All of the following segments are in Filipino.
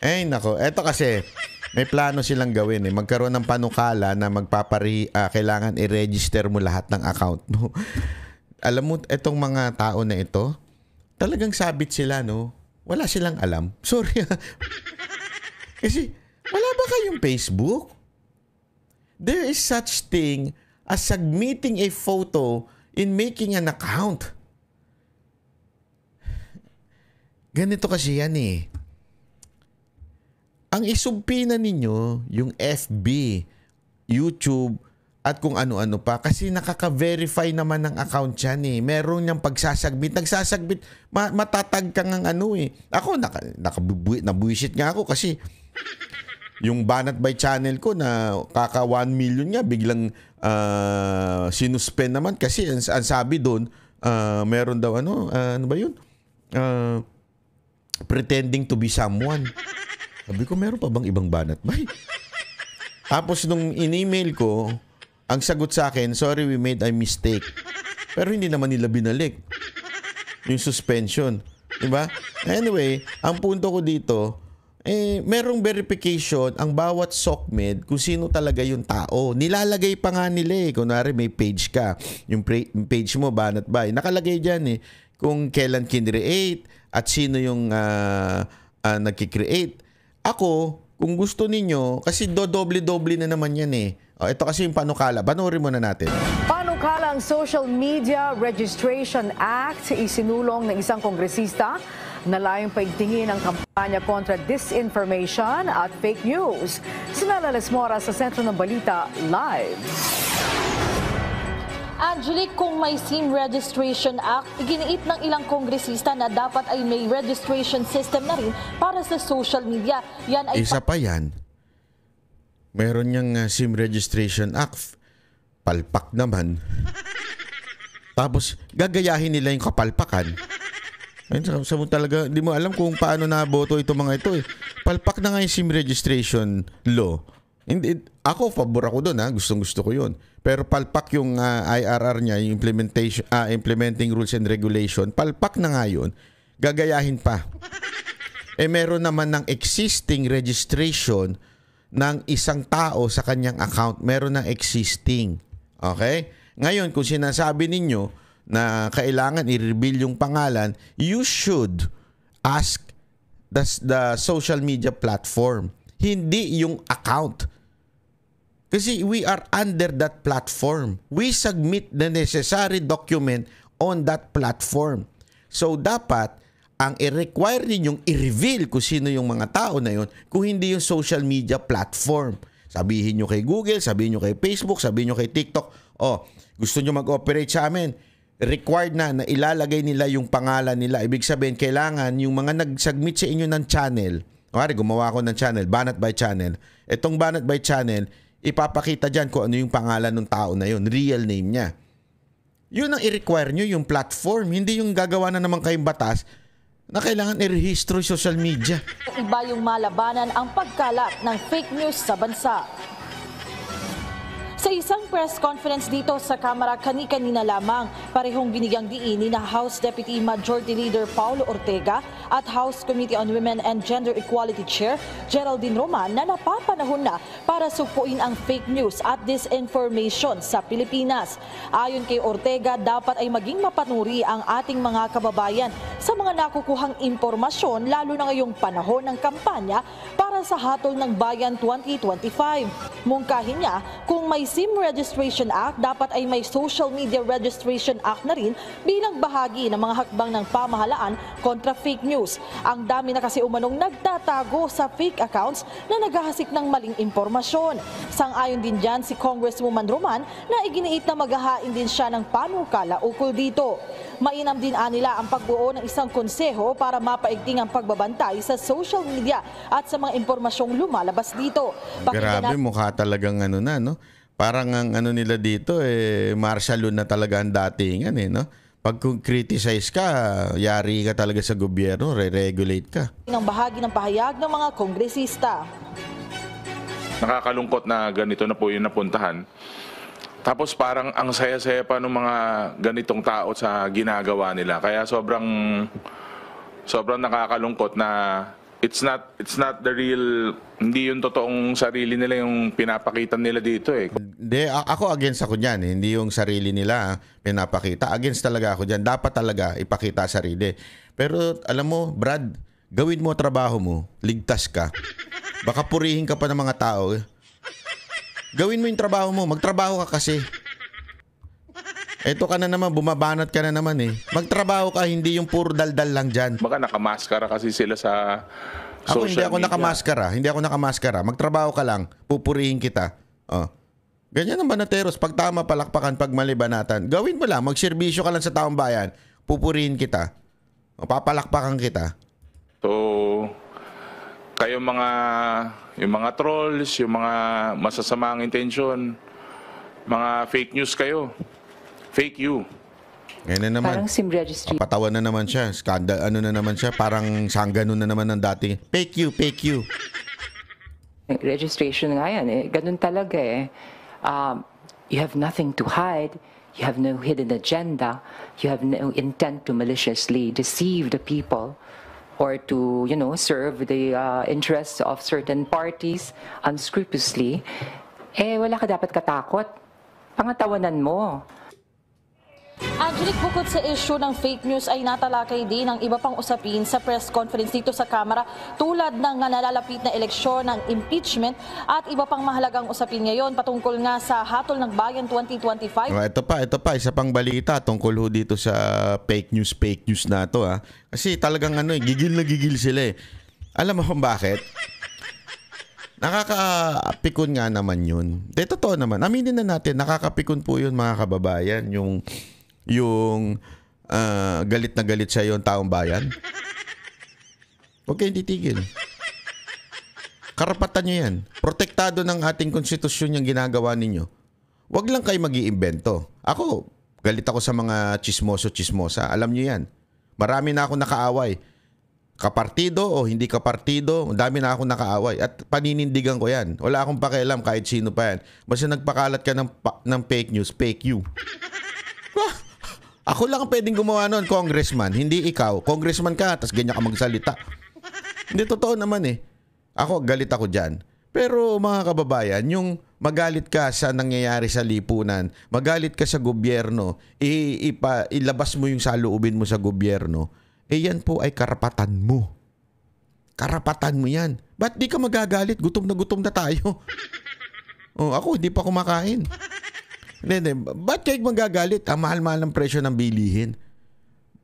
Eh, nako. Eto kasi, may plano silang gawin eh. Magkaroon ng panukala na kailangan i-register mo lahat ng account mo. Alam mo, etong mga tao na ito, talagang sabit sila, no? Wala silang alam. Sorry. Kasi, wala ba kayong Facebook? There is such thing as submitting a photo in making an account. Ganito kasi yan eh. Ang isumpina ninyo, yung FB, YouTube, at kung ano-ano pa. Kasi nakaka-verify naman ng account yan eh. Meron niyang pagsasagbit. Nagsasagbit, matatag ka ng ano eh. Ako, nabuisit nga ako kasi yung Banat by Channel ko na kaka 1 million nga, biglang sinuspend naman kasi ang sabi doon, meron daw ano ba yun? Pretending to be someone. Sabi ko, meron pa bang ibang Banat bay? Tapos nung in-email ko, ang sagot sa akin, sorry, we made a mistake. Pero hindi naman nila binalik yung suspension. Diba? Anyway, ang punto ko dito, merong verification ang bawat SOCMED kung sino talaga yung tao. Nilalagay pa nga nila eh. Kunwari may page ka. Yung page mo, Banat Bay. Nakalagay dyan eh. Kung kailan kinreate at sino yung nagkikreate. Ako, kung gusto ninyo, kasi doble-doble na naman yan eh. Ito kasi yung panukala. Panoorin muna natin. Panukalang Social Media Registration Act isinulong ng isang kongresista na layong paigtingin ang kampanya kontra disinformation at fake news. Sinala Lesmora sa Sentro ng Balita Live. Angelique, kung may SIM Registration Act, iginiit ng ilang kongresista na dapat ay may registration system na rin para sa social media. Yan ay isa pa yan. Meron niyang SIM Registration Act. Palpak naman. Tapos, gagayahin nila yung kapalpakan. Sa mo talaga, hindi mo alam kung paano naboto itong mga ito eh. Palpak na nga yung SIM Registration Law. Ako, pabor ako doon ha. Gustong-gusto ko yun. Pero palpak yung IRR niya, yung implementing rules and regulation, palpak na nga yun. Gagayahin pa. Meron naman ng existing registration ng isang tao sa kanyang account. Meron ng existing. Okay? Ngayon, kung sinasabi ninyo na kailangan i-reveal yung pangalan, you should ask the social media platform. Hindi yung account. Kasi we are under that platform. We submit the necessary document on that platform. So, dapat, ang i-require ninyong i-reveal kung sino yung mga tao na yun kung hindi yung social media platform. Sabihin nyo kay Google, sabihin nyo kay Facebook, sabihin nyo kay TikTok, gusto nyo mag-operate sa amin, required na ilalagay nila yung pangalan nila. Ibig sabihin, kailangan yung mga nag-submit sa inyo ng channel, gumawa ko ng channel, Banat by Channel. Itong Banat by Channel, ipapakita dyan kung ano yung pangalan ng tao na yun, real name niya. Yun ang i-require nyo, yung platform. Hindi yung gagawa na naman kayong batas na kailangan i-rehistro yung social media. Iba yung malabanan ang pagkalat ng fake news sa bansa. Sa isang press conference dito sa Kamara kani-kanina lamang, parehong binigyang diin na House Deputy Majority Leader Paulo Ortega at House Committee on Women and Gender Equality Chair Geraldine Roman na napapanahon na para sugpuin ang fake news at disinformation sa Pilipinas. Ayon kay Ortega, dapat ay maging mapanuri ang ating mga kababayan sa mga nakukuhang impormasyon lalo na ngayong panahon ng kampanya para sa Hatol ng Bayan 2025. Mungkahin niya, kung may SIM Registration Act, dapat ay may Social Media Registration Act na rin bilang bahagi ng mga hakbang ng pamahalaan kontra fake news. Ang dami na kasi umanong nagtatago sa fake accounts na naghahasik ng maling impormasyon. Sang-ayon din dyan si Congresswoman Roman na iginiit na maghahain din siya ng panukala ukol dito. Mainam din nila ang pagbuo ng isang konseho para mapaigting ang pagbabantay sa social media at sa mga impormasyong lumalabas dito. Grabe, mukha talagang ano na, no? Parang ang ano nila dito, martial law na talaga ang datingan, no? Pag criticize ka, yari ka talaga sa gobyerno, re-regulate ka. Ang bahagi ng pahayag ng mga kongresista. Nakakalungkot na ganito na po yung napuntahan. Tapos parang ang saya-saya pa ng mga ganitong tao sa ginagawa nila. Kaya sobrang nakakalungkot na it's not the real, hindi yung totoong sarili nila yung pinapakita nila dito eh. Hindi, ako against ako dyan. Hindi yung sarili nila pinapakita. Against talaga ako dyan. Dapat talaga ipakita sarili. Pero alam mo, Brad, gawin mo trabaho mo. Ligtas ka. Baka purihin ka pa ng mga tao. Gawin mo yung trabaho mo. Magtrabaho ka kasi. Eto ka na naman, bumabanat ka na naman eh. Magtrabaho ka, hindi yung puro daldal lang dyan. Baka nakamaskara kasi sila sa Ako hindi social ako media. nakamaskara. Hindi ako nakamaskara. Magtrabaho ka lang. Pupurihin kita. Oh. Ganyan ang banateros. Pag tama, palakpakan. Pag mali, banatan. Gawin mo lang. Magserbisyo ka lang sa taong bayan. Pupurihin kita. O, papalakpakan kita. So, kayo yung mga trolls, yung mga masasamang intention, mga fake news kayo. Fake you. Ngayon na naman. Parang SIM registry. Papatawan na naman siya. Skanda, ano na naman siya. Parang sanggano na naman ng dati. Fake you, fake you. Registration nga yan eh. Ganun talaga eh. You have nothing to hide. You have no hidden agenda. You have no intent to maliciously deceive the people or to, serve the interests of certain parties unscrupulously. Wala ka dapat katakot. Pangatawanan mo. Angelic, bukod sa issue ng fake news ay natalakay din ang iba pang usapin sa press conference dito sa Kamara tulad ng nalalapit na eleksyon ng impeachment at iba pang mahalagang usapin ngayon patungkol nga sa Hatol ng Bayan 2025. Ito pa, isa pang balita tungkol ho dito sa fake news na to ha. Kasi talagang gigil na gigil sila eh. Alam mo kung bakit? Nakakapikon nga naman yun. Totoo naman. Aminin na natin, nakakapikon po yun mga kababayan. Yung galit na galit sa yung taong bayan. Huwag kayong titigil. Karapatan nyo yan. Protektado ng ating konstitusyon yung ginagawa ninyo. Huwag lang kayo mag-iimbento. Ako, galit ako sa mga chismoso-chismosa. Alam nyo yan. Marami na ako nakaaway. Kapartido o hindi kapartido, dami na akong nakaaway. At paninindigan ko yan. Wala akong pakialam kahit sino pa yan. Basta nagpakalat ka ng fake news, fake you. Ako lang ang pwedeng gumawa nun, congressman. Hindi ikaw. Congressman ka, tas ganyan ka magsalita. Hindi, totoo naman eh. Ako, galit ako dyan. Pero mga kababayan, yung magalit ka sa nangyayari sa lipunan, magalit ka sa gobyerno, ilabas mo yung saloobin mo sa gobyerno, yan po ay karapatan mo. Karapatan mo yan. Ba't di ka magagalit? Gutom na tayo. Ako, hindi pa kumakain. Hindi. Ba't kayo magagalit? Ang mahal-mahal ng presyo ng bilihin.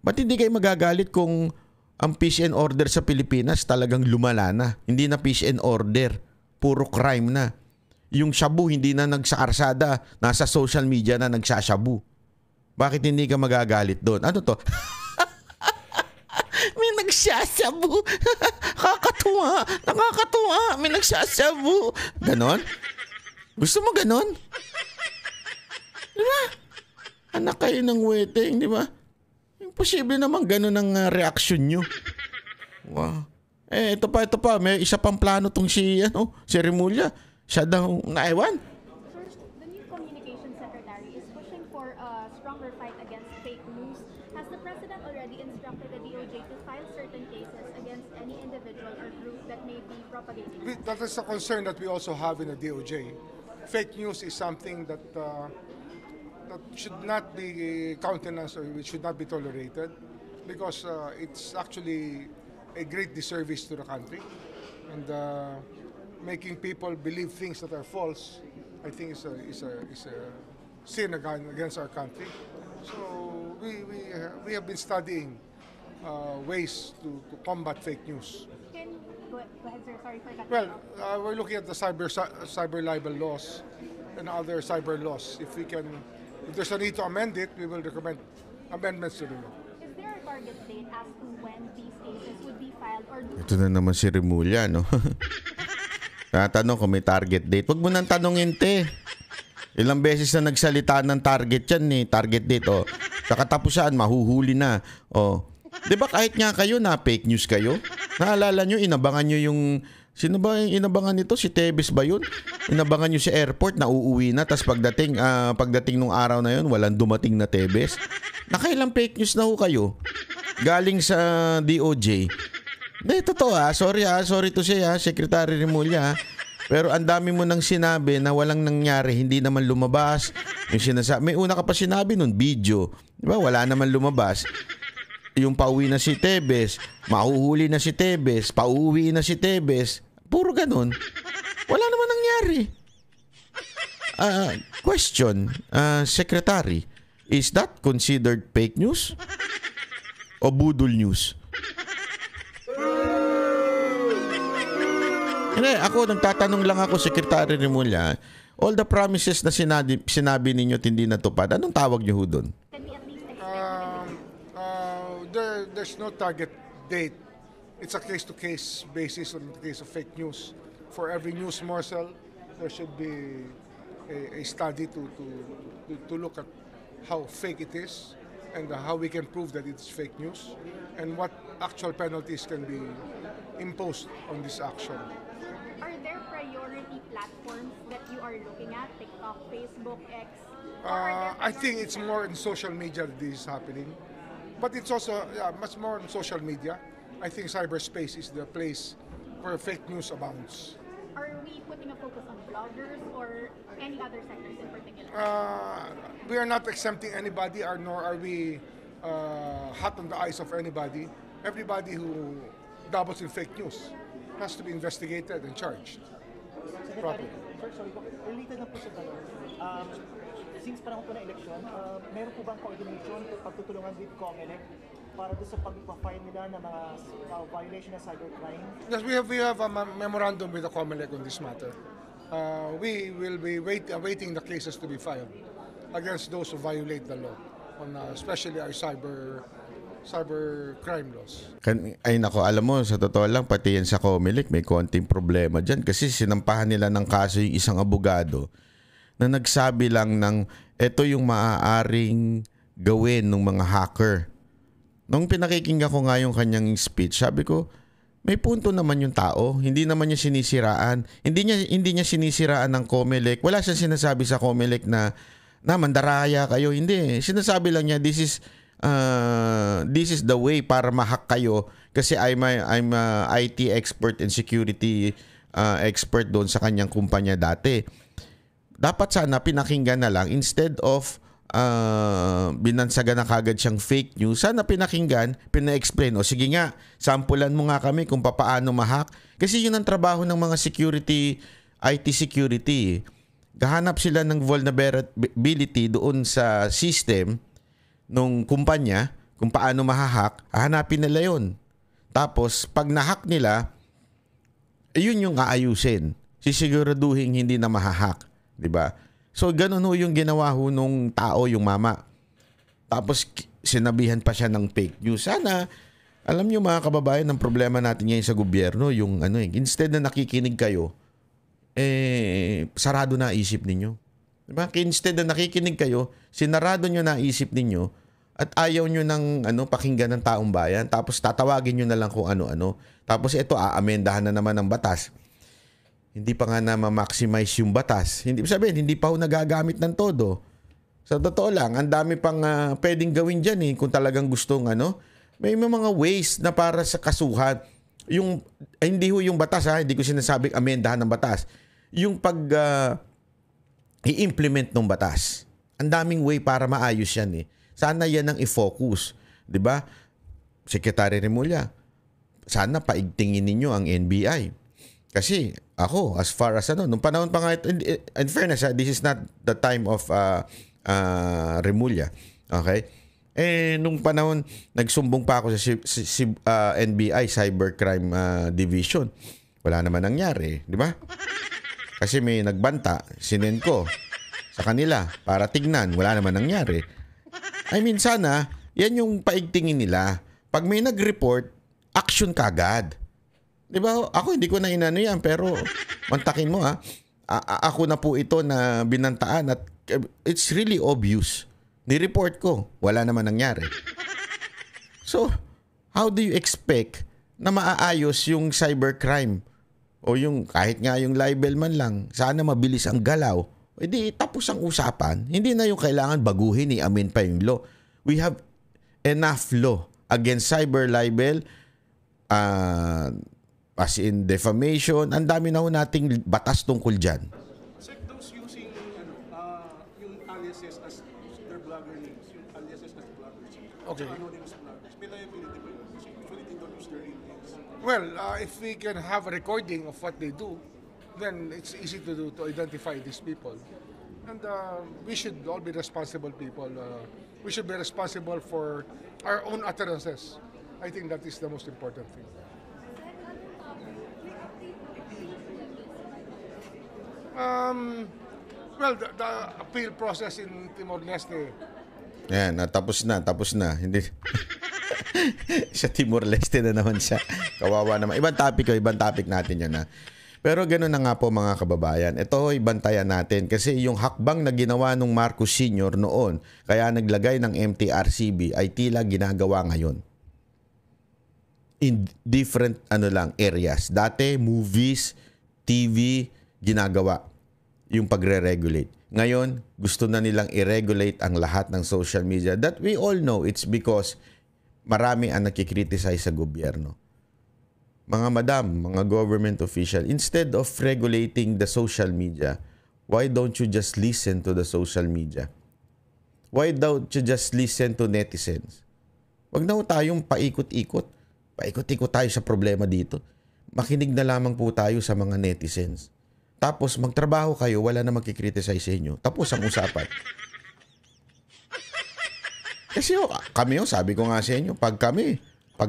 Ba't hindi kayo magagalit kung ang peace and order sa Pilipinas talagang lumala na? Hindi na peace and order. Puro crime na. Yung shabu, hindi na nagsaarsada. Nasa social media na nagsashabu. Bakit hindi ka magagalit doon? Ano to? May nagsasabu. Kakatuwa. Nakakatuwa. May nagsasabu. Ganon? Gusto mo ganon? Diba? Anak kayo ng wedding, di ba? Imposible naman ganon ang reaction nyo. Wow. Ito pa. May isa pang plano tong si Remulla. Siya daw naiwan. The new communication secretary is pushing for a stronger fight against fake news. Has the president already instructed the DOJ to file certain cases against any individual or group that may be propagating? That is a concern that we also have in the DOJ. Fake news is something that should not be countenanced or it should not be tolerated because it's actually a great disservice to the country and making people believe things that are false, I think is a sin against our country. So we have been studying ways to combat fake news. Go ahead, sir. Sorry for cutting Well, you. we're looking at the cyber libel laws and other cyber laws. If there's a need to amend it, we will recommend amendments to the law. Is there a target date as to when these cases would be filed or do Ito na naman si Remulla, no? Tatanong kung may target date. Huwag mo nang tanongin, te. Ilang beses na nagsalita ng target yan, eh. Target date, oh. Sa katapusan, mahuhuli na. Oh. Di ba kahit nga kayo na fake news kayo? Naalala nyo, inabangan nyo yung... Sino ba yung inabangan nito? Si Tebes ba yun? Inabangan nyo si airport na uuwi na, tapos pagdating nung araw na yun, walang dumating na Tebes. Nakailang fake news na ho kayo? Galing sa DOJ. Hindi, totoo Sorry to say Secretary Remulla. Pero ang dami mo nang sinabi na walang nangyari, hindi naman lumabas. May una ka pa sinabi nun, video. Diba? Wala naman lumabas. Yung pauwi na si Tebes, mahuhuli na si Tebes, pauwi na si Tebes. Puro ganun. Wala naman nangyari. Question, Secretary, is that considered fake news? O budol news? Hindi, nagtatanong lang ako, Secretary Remulla, all the promises na sinabi ninyo at hindi natupad, anong tawag niyo ho doon? There's no target date. It's a case-to-case basis on the case of fake news. For every news morsel, there should be a study to look at how fake it is and how we can prove that it's fake news and what actual penalties can be imposed on this action. Are there priority platforms that you are looking at? TikTok, Facebook, X? I think it's more in social media that this is happening. But it's also much more on social media. I think cyberspace is the place where fake news abounds. Are we putting a focus on bloggers or any other sectors in particular? We are not exempting anybody, nor are we hot on the eyes of anybody. Everybody who dabbles in fake news has to be investigated and charged properly. Sorry, related na po sa tanong. Since panahon po na election, meron po bang coordination pagtutulungan with COMELEC para doon sa pag-file nila ng mga violation ng cybercrime? Yes, we have a memorandum with the COMELEC on this matter. We will be awaiting the cases to be filed against those who violate the law, on especially our cybercrime laws. Ay nako, alam mo, sa totoo lang, pati yan sa COMELEC may konting problema dyan kasi sinampahan nila ng kaso yung isang abogado na nagsabi lang ng ito yung maaaring gawin ng mga hacker. Nung pinakikinggan ko nga yung kanyang speech, sabi ko, may punto naman yung tao. Hindi naman niya sinisiraan. Hindi niya sinisiraan ng COMELEC. Wala siyang sinasabi sa COMELEC na mandaraya kayo. Hindi. Sinasabi lang niya, this is the way para ma-hack kayo kasi I'm a IT expert and security expert doon sa kanyang kumpanya dati. Dapat sana pinakinggan na lang instead of binansagan na kagad siyang fake news. Sana pinakinggan, pina-explain. O sige nga, sampulan mo nga kami kung paano ma-hack. Kasi yun ang trabaho ng mga IT security. Gahanap sila ng vulnerability doon sa system nung kumpanya, kung paano ma-hack, hahanapin nila yun. Tapos, pag na-hack nila, yun yung aayusin. Sisiguraduhin hindi na ma-hack. Diba? So, ganun ho yung ginawa ho nung tao, yung mama. Tapos, sinabihan pa siya ng fake news. Sana, alam nyo mga kababayan, ang problema natin ngayon sa gobyerno, yung instead na nakikinig kayo, sarado na isip ninyo. Diba? Instead na nakikinig kayo, sinarado nyo na isip ninyo, at ayaw nyo ng pakinggan ng taong bayan, tapos tatawagin nyo na lang kung ano-ano. Tapos ito, amendahan na naman ng batas. Hindi pa nga na ma-maximize yung batas. Hindi sabihin, hindi pa ho nagagamit ng todo. Sa totoo lang, ang dami pang pwedeng gawin dyan kung talagang gustong may mga ways na para sa kasuhan. Hindi ho yung batas hindi ko sinasabing amendahan ng batas. Yung i-implement ng batas. Ang daming way para maayos yan Sana yan ang i-focus. 'Di ba? Secretary Remulla, sana paigtingin ninyo ang NBI. Kasi ako, as far as nung panahon pa nga, in fairness, this is not the time of Remulla. Okay? Nung panahon, nagsumbong pa ako sa NBI, Cybercrime Division. Wala naman nangyari. Di ba? Kasi may nagbanta, sinend ko sa kanila para tignan. Wala naman nangyari. I mean, sana, yan yung paigtingin nila. Pag may nag-report, action kagad. Diba? Ako hindi ko na inano yan, pero mantakin mo ako na po ito na binantaan at it's really obvious. Ni-report ko, wala naman nangyari. So, how do you expect na maaayos yung cybercrime? O yung kahit nga yung libel man lang, sana mabilis ang galaw. E di tapos ang usapan. Hindi na yung kailangan baguhin i-amend pa yung law. We have enough law against cyber libel as in defamation. Ang dami na ho nating batas tungkol dyan. Sir, those using yung aliases as their blogger names, yung aliases as bloggers, Okay. anonymous bloggers, may liability ba yun? Kasi usually they don't use their real names. Well, if we can have a recording of what they do, then it's easy to identify these people. And we should all be responsible people. We should be responsible for our own utterances. I think that is the most important thing. Well, the appeal process in Timor-Leste. Yan, tapos na. Hindi. Sa Timor-Leste na naman siya. Kawawa naman. Ibang topic natin yan. Pero gano'n na nga po mga kababayan. Ito ibantayan natin kasi yung hakbang na ginawa ng Marcos Sr. noon, kaya naglagay ng MTRCB ay tila ginagawa ngayon. In different areas. Dati, movies, TV, ginagawa yung pagre-regulate. Ngayon, gusto na nilang i-regulate ang lahat ng social media. That we all know, it's because marami ang nakikriticize sa gobyerno. Mga madam, mga government official, instead of regulating the social media, why don't you just listen to the social media? Why don't you just listen to netizens? Wag na tayong paikot-ikot. Paikot-ikot tayo sa problema dito. Makinig na lamang po tayo sa mga netizens. Tapos magtrabaho kayo, wala na magkikriticize sa inyo. Tapos ang usapan. Kasi kami, sabi ko nga sa inyo, pag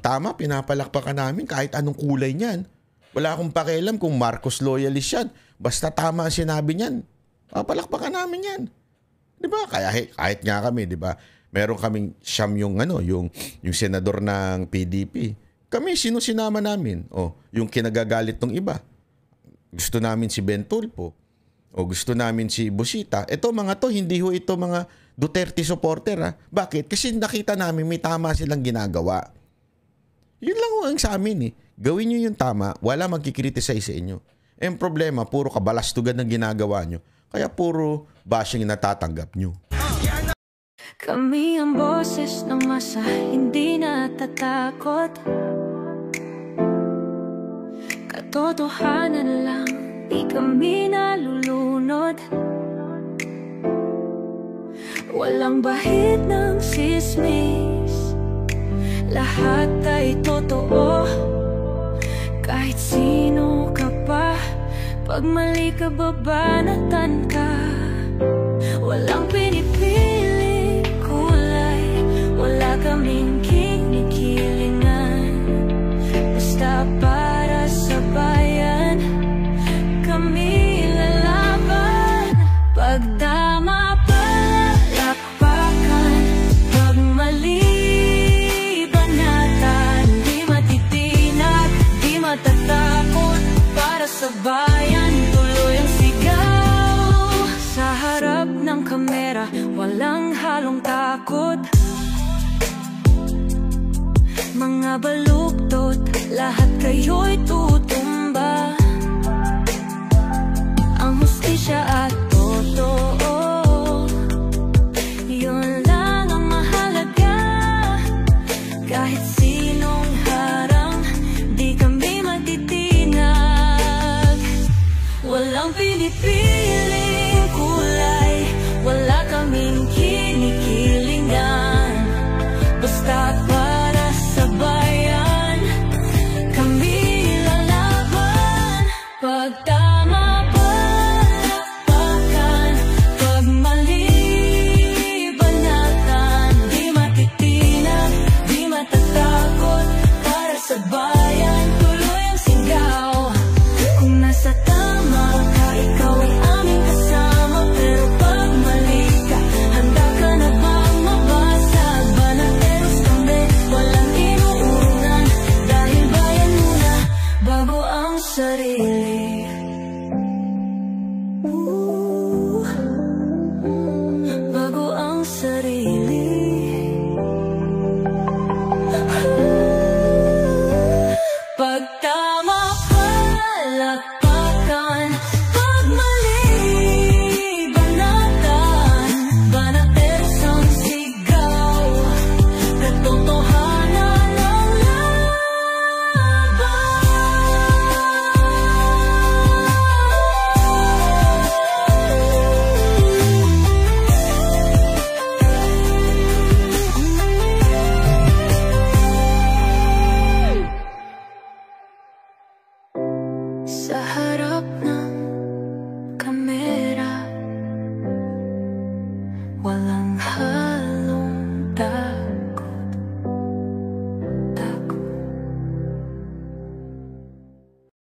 tama, pinapalakpakan namin kahit anong kulay niyan. Wala akong pakialam kung Marcos loyalist yan. Basta tama ang sinabi niyan, palakpakan namin yan. Di ba? Kaya kahit nga kami, di ba? Meron kaming siyam yung senador ng PDP. Kami, sino sinama namin? Yung kinagagalit ng iba. Gusto namin si Ben Tulfo. O gusto namin si Busita. Ito mga to, hindi ho ito mga Duterte supporter. Bakit? Kasi nakita namin may tama silang ginagawa. Yun lang ho ang sa amin. Gawin nyo yung tama, wala magkikriticize sa inyo. Ang problema, puro kabalastugan ng ginagawa nyo. Kaya puro bashing natatanggap nyo. Kami ang boses ng masa, hindi natatakot. Katotohanan lang, di kami nalulunod. Walang bahid ng sismis, lahat ay totoo. Kahit sino ka pa, pag mali ka babanatan ka. Walang pinipili kulay, wala kaming kinikilingan. Basta para sa bayan, kami lalaban. Pag tama palakpakan, pag mali banatan. Di matitinag, di matatakot, para sa bayan tuloy ang sigaw. Sa harap ng kamera, walang halong takot. Mga baluktot, lahat kayo'y tutumba. Ang hustisya at totoo, yun lang ang mahalaga. Kahit sinong harang, di kami matitinag. Walang pinipiling kulay, wala kaming kinikilingan. Basta para sa bayan, kami lalaban. Pag tama palakpakan, pag mali banatan. Di matitinag, di matatakot, para sa bayan tuloy ang sigaw. Kung nasa tama ka, ikaw ay aming kasama. Pero pag mali ka, handa ka na bang mabasag? Banateros kami, walang inuunan. Dahil bayan muna, bago ang sarili. Bago ang sarili. Pag tama palakpakan, pag mali banatan. Banateros ang sigaw, katotohanan ang laban. sa harap ng kamera, walang halong